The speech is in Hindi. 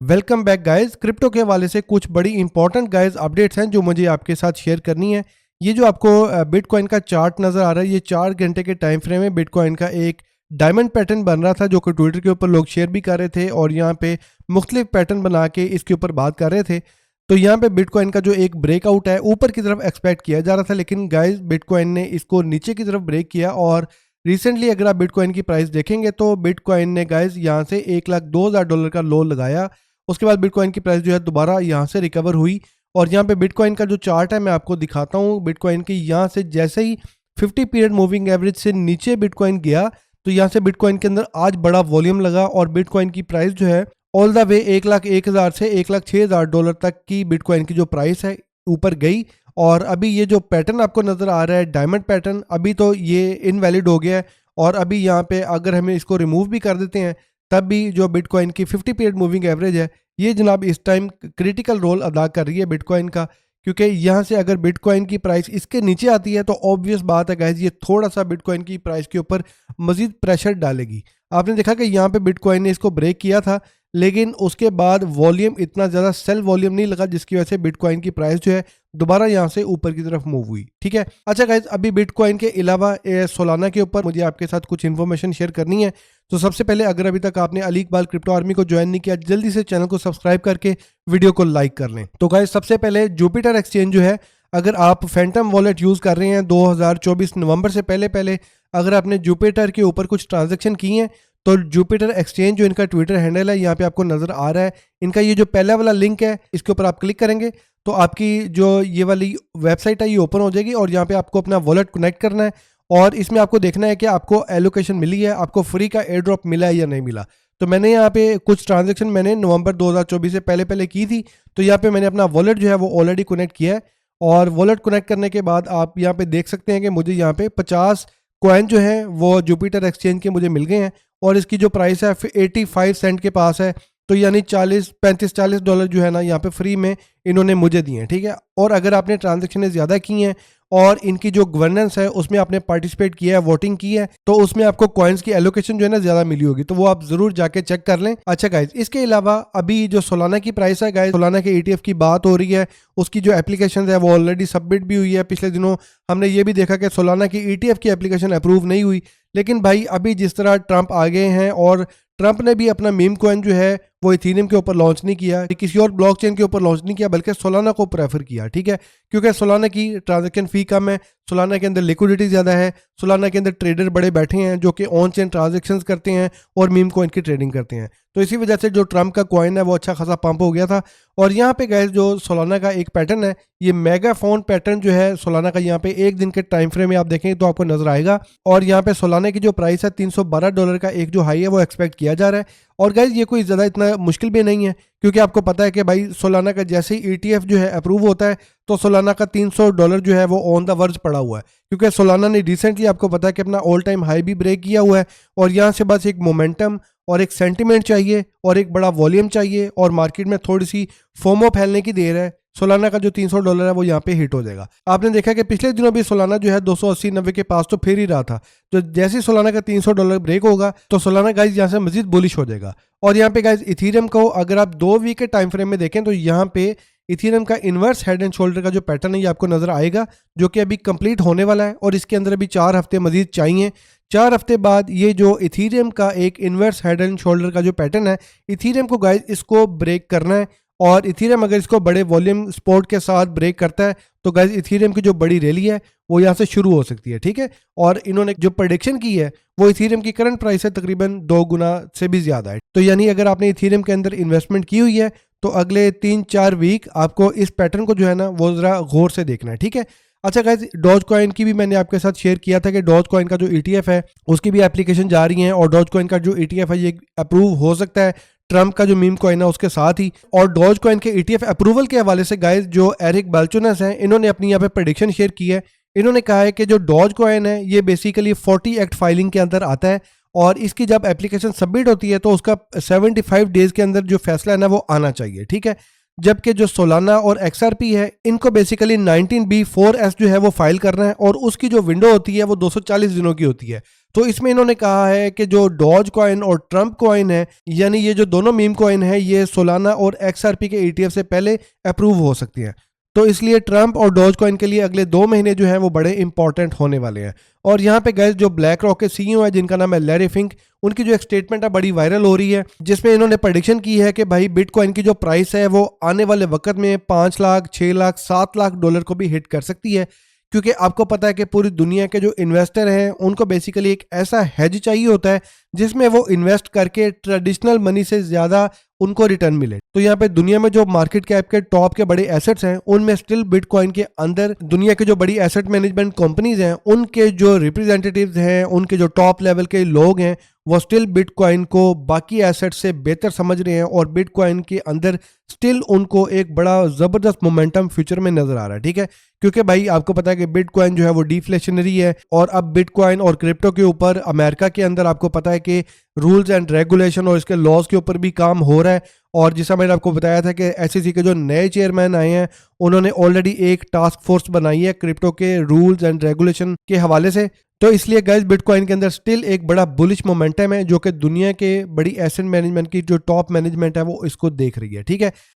Welcome back guys. क्रिप्टो के हवाले से कुछ बड़ी इंपॉर्टेंट गाइस अपडेट्स हैं जो मुझे आपके साथ शेयर करनी है। ये जो आपको बिटकॉइन का चार्ट नज़र आ रहा है, ये 4 घंटे के टाइम फ्रेम में बिटकॉइन का एक डायमंड पैटर्न बन रहा था जो कि ट्विटर के ऊपर लोग शेयर भी कर रहे थे और यहाँ पे मुख्तलिफ पैटर्न बना के इसके ऊपर बात कर रहे थे। तो यहाँ पे बिटकॉइन का जो एक ब्रेकआउट है ऊपर की तरफ एक्सपेक्ट किया जा रहा था, लेकिन गाइस बिटकॉइन ने इसको नीचे की तरफ ब्रेक किया और रिसेंटली अगर आप बिटकॉइन की प्राइस देखेंगे तो बिटकॉइन ने गाइस यहाँ से $1,02,000 का लो लगाया। उसके बाद बिटकॉइन की प्राइस जो है दोबारा यहाँ से रिकवर हुई और यहाँ पे बिटकॉइन का जो चार्ट है मैं आपको दिखाता हूँ। बिटकॉइन की यहाँ से जैसे ही 50 पीरियड मूविंग एवरेज से नीचे बिटकॉइन गया तो यहाँ से बिटकॉइन के अंदर आज बड़ा वॉल्यूम लगा और बिटकॉइन की प्राइस जो है ऑल द वे 1,01,000 से $1,06,000 तक की बिटकॉइन की जो प्राइस है ऊपर गई। और अभी ये जो पैटर्न आपको नजर आ रहा है डायमंड पैटर्न, अभी तो ये इनवैलिड हो गया है और अभी यहाँ पे अगर हमें इसको रिमूव भी कर देते हैं तब भी जो बिटकॉइन की 50 पीरियड मूविंग एवरेज है ये जनाब इस टाइम क्रिटिकल रोल अदा कर रही है बिटकॉइन का, क्योंकि यहाँ से अगर बिटकॉइन की प्राइस इसके नीचे आती है तो ऑब्वियस बात है गाइस ये थोड़ा सा बिटकॉइन की प्राइस के ऊपर मजीद प्रेशर डालेगी। आपने देखा कि यहाँ पे बिटकॉइन ने इसको ब्रेक किया था, लेकिन उसके बाद वॉल्यूम इतना ज़्यादा सेल वॉल्यूम नहीं लगा जिसकी वजह से बिटकॉइन की प्राइस जो है दोबारा यहाँ से ऊपर की तरफ मूव हुई। ठीक है, अच्छा गाइज, अभी बिटकॉइन के अलावा सोलाना के ऊपर मुझे आपके साथ कुछ इन्फॉर्मेशन शेयर करनी है। तो सबसे पहले अगर अभी तक आपने अली इकबाल क्रिप्टो आर्मी को ज्वाइन नहीं किया, जल्दी से चैनल को सब्सक्राइब करके वीडियो को लाइक कर लें। तो गाइज सबसे पहले जुपिटर एक्सचेंज जो है, अगर आप फैंटम वॉलेट यूज़ कर रहे हैं 2024 नवंबर से पहले पहले अगर आपने जुपिटर के ऊपर कुछ ट्रांजेक्शन किए हैं तो जुपिटर एक्सचेंज जो इनका ट्विटर हैंडल है यहाँ पे आपको नज़र आ रहा है, इनका ये जो पहला वाला लिंक है इसके ऊपर आप क्लिक करेंगे तो आपकी जो ये वाली वेबसाइट है ये ओपन हो जाएगी और यहाँ पे आपको अपना वॉलेट कनेक्ट करना है और इसमें आपको देखना है कि आपको एलोकेशन मिली है, आपको फ्री का एयर ड्रॉप मिला है या नहीं मिला। तो मैंने यहाँ पे कुछ ट्रांजेक्शन मैंने नवंबर 2024 से पहले पहले की थी, तो यहाँ पे मैंने अपना वॉलेट जो है वो ऑलरेडी कनेक्ट किया है और वॉलेट कनेक्ट करने के बाद आप यहाँ पे देख सकते हैं कि मुझे यहाँ पे 50 कॉइन जो है वो जुपिटर एक्सचेंज के मुझे मिल गए हैं और इसकी जो प्राइस है 85 सेंट के पास है, तो यानी 35-40 डॉलर जो है ना यहाँ पे फ्री में इन्होंने मुझे दिए हैं। ठीक है, और अगर आपने ट्रांजेक्शन ज़्यादा की हैं और इनकी जो गवर्नेंस है उसमें आपने पार्टिसिपेट किया है, वोटिंग की है, तो उसमें आपको कॉइन्स की एलोकेशन जो है ना ज़्यादा मिली होगी, तो वो आप ज़रूर जाके चेक कर लें। अच्छा गाइज, इसके अलावा अभी जो सोलाना की प्राइस है गाइज, सोलाना के ETF की बात हो रही है, उसकी जो एप्लीकेशन है वो ऑलरेडी सबमिट भी हुई है। पिछले दिनों हमने ये भी देखा कि सोलाना की ETF की एप्लीकेशन अप्रूव नहीं हुई, लेकिन भाई अभी जिस तरह ट्रंप आ गए हैं और ट्रंप ने भी अपना मीम कॉइन जो है वो इथेरियम के ऊपर लॉन्च नहीं किया, किसी और ब्लॉकचेन के ऊपर लॉन्च नहीं किया, बल्कि सोलाना को प्रेफर किया। ठीक है, क्योंकि सोलाना की ट्रांजैक्शन फी कम है, सोलाना के अंदर लिक्विडिटी ज़्यादा है, सोलाना के अंदर ट्रेडर बड़े बैठे हैं जो कि ऑन चेन ट्रांजेक्शन्स करते हैं और मीम कॉइन की ट्रेडिंग करते हैं। तो इसी वजह से जो ट्रंप का कॉइन है वो अच्छा खासा पंप हो गया था। और यहाँ पे गाइस जो सोलाना का एक पैटर्न है, ये मेगा फाउंड पैटर्न जो है सोलाना का, यहाँ पे एक दिन के टाइम फ्रेम में आप देखेंगे तो आपको नजर आएगा और यहाँ पे सोलाना की जो प्राइस है $312 का एक जो हाई है वो एक्सपेक्ट किया जा रहा है। और गाइज ये कोई ज़्यादा इतना मुश्किल भी नहीं है, क्योंकि आपको पता है कि भाई सोलाना का जैसे ही ETF जो है अप्रूव होता है तो सोलाना का $300 जो है वो ऑन द वर्ज पड़ा हुआ है, क्योंकि सोलाना ने रिसेंटली आपको पता है कि अपना ऑल टाइम हाई भी ब्रेक किया हुआ है और यहाँ से बस एक मोमेंटम और एक सेंटिमेंट चाहिए और एक बड़ा वॉल्यूम चाहिए और मार्केट में थोड़ी सी फोमो फैलने की देर है, सोलाना का जो $300 है वो यहाँ पे हिट हो जाएगा। आपने देखा कि पिछले दिनों भी सोलाना जो है 280-90 के पास तो फिर ही रहा था, तो जैसे ही सोलाना का $300 ब्रेक होगा तो सोलाना गाइज यहाँ से मजीद बुलिश हो जाएगा। और यहाँ पे गाइज इथेरियम को अगर आप 2 वीक के टाइम फ्रेम में देखें तो यहाँ पे इथेरियम का इन्वर्स हेड एंड शोल्डर का जो पैटर्न है ये आपको नजर आएगा, जो कि अभी कंप्लीट होने वाला है और इसके अंदर अभी 4 हफ्ते मजीद चाहिए। 4 हफ्ते बाद ये जो इथेरियम का एक इन्वर्स हेड एंड शोल्डर का जो पैटर्न है, इथेरियम को गाइज इसको ब्रेक करना है और इथेरियम अगर इसको बड़े वॉल्यूम सपोर्ट के साथ ब्रेक करता है तो गाइज इथेरियम की जो बड़ी रैली है वो यहाँ से शुरू हो सकती है। ठीक है, और इन्होंने जो प्रेडिक्शन की है वो इथेरियम की करंट प्राइस है तकरीबन 2 गुना से भी ज़्यादा है, तो यानी अगर आपने इथेरियम के अंदर इन्वेस्टमेंट की हुई है तो अगले 3-4 वीक आपको इस पैटर्न को जो है ना वो ज़रा गौर से देखना है। ठीक है, अच्छा गाइज, डॉज कॉइन की भी मैंने आपके साथ शेयर किया था कि डॉज कॉइन का जो ETF है उसकी भी एप्लीकेशन जा रही है और डॉज कॉइन का जो ETF है ये अप्रूव हो सकता है ट्रंप का जो मीम कॉइन है उसके साथ ही। और डॉज कॉइन के ETF अप्रूवल के हवाले से गाइज जो एरिक बाल्चुनस हैं इन्होंने अपनी यहाँ पे प्रेडिक्शन शेयर की है। इन्होंने कहा है कि जो डॉज कॉइन है ये बेसिकली 40 एक्ट फाइलिंग के अंदर आता है और इसकी जब एप्लीकेशन सबमिट होती है तो उसका 75 डेज के अंदर जो फैसला है ना वो आना चाहिए। ठीक है, जबकि जो सोलाना और XRP है इनको बेसिकली 19B4S जो है वो फाइल करना है और उसकी जो विंडो होती है वो 240 दिनों की होती है। तो इसमें इन्होंने कहा है कि जो डॉज कॉइन और ट्रम्प कॉइन है, यानी ये जो दोनों मीम कॉइन है, ये सोलाना और XRP के ETF से पहले अप्रूव हो सकती है। तो इसलिए ट्रम्प और डॉज कॉइन के लिए अगले 2 महीने जो हैं वो बड़े इंपॉर्टेंट होने वाले हैं। और यहाँ पे गैस जो ब्लैक रॉक के CEO है जिनका नाम है लैरी फिंक, उनकी जो एक स्टेटमेंट है बड़ी वायरल हो रही है, जिसमें इन्होंने प्रेडिक्शन की है कि भाई बिटकॉइन की जो प्राइस है वो आने वाले वक्त में 5 लाख, 6 लाख, 7 लाख डॉलर को भी हिट कर सकती है। क्योंकि आपको पता है कि पूरी दुनिया के जो इन्वेस्टर हैं उनको बेसिकली एक ऐसा हेज चाहिए होता है जिसमें वो इन्वेस्ट करके ट्रेडिशनल मनी से ज़्यादा उनको रिटर्न मिले। तो यहाँ पे दुनिया में जो मार्केट कैप के टॉप के बड़े एसेट्स हैं उनमें स्टिल बिटकॉइन के अंदर दुनिया के जो बड़ी एसेट मैनेजमेंट कंपनीज हैं उनके जो रिप्रेजेंटेटिव्स हैं, उनके जो टॉप लेवल के लोग हैं, वो स्टिल बिटकॉइन को बाकी एसेट से बेहतर समझ रहे हैं और बिटकॉइन के अंदर स्टिल उनको एक बड़ा ज़बरदस्त मोमेंटम फ्यूचर में नजर आ रहा है। ठीक है, क्योंकि भाई आपको पता है कि बिटकॉइन जो है वो डिफ्लेशनरी है और अब बिटकॉइन और क्रिप्टो के ऊपर अमेरिका के अंदर आपको पता है कि रूल्स एंड रेगुलेशन और इसके लॉज के ऊपर भी काम हो रहा है। और जैसा मैंने आपको बताया था कि SEC के जो नए चेयरमैन आए हैं उन्होंने ऑलरेडी एक टास्क फोर्स बनाई है क्रिप्टो के रूल्स एंड रेगुलेशन के हवाले से। तो इसलिए गाइस बिटकॉइन के अंदर स्टिल एक बड़ा बुलिश मोमेंटम है जो कि दुनिया के बड़ी एसेट मैनेजमेंट की जो टॉप मैनेजमेंट है वो इसको देख रही है। ठीक है,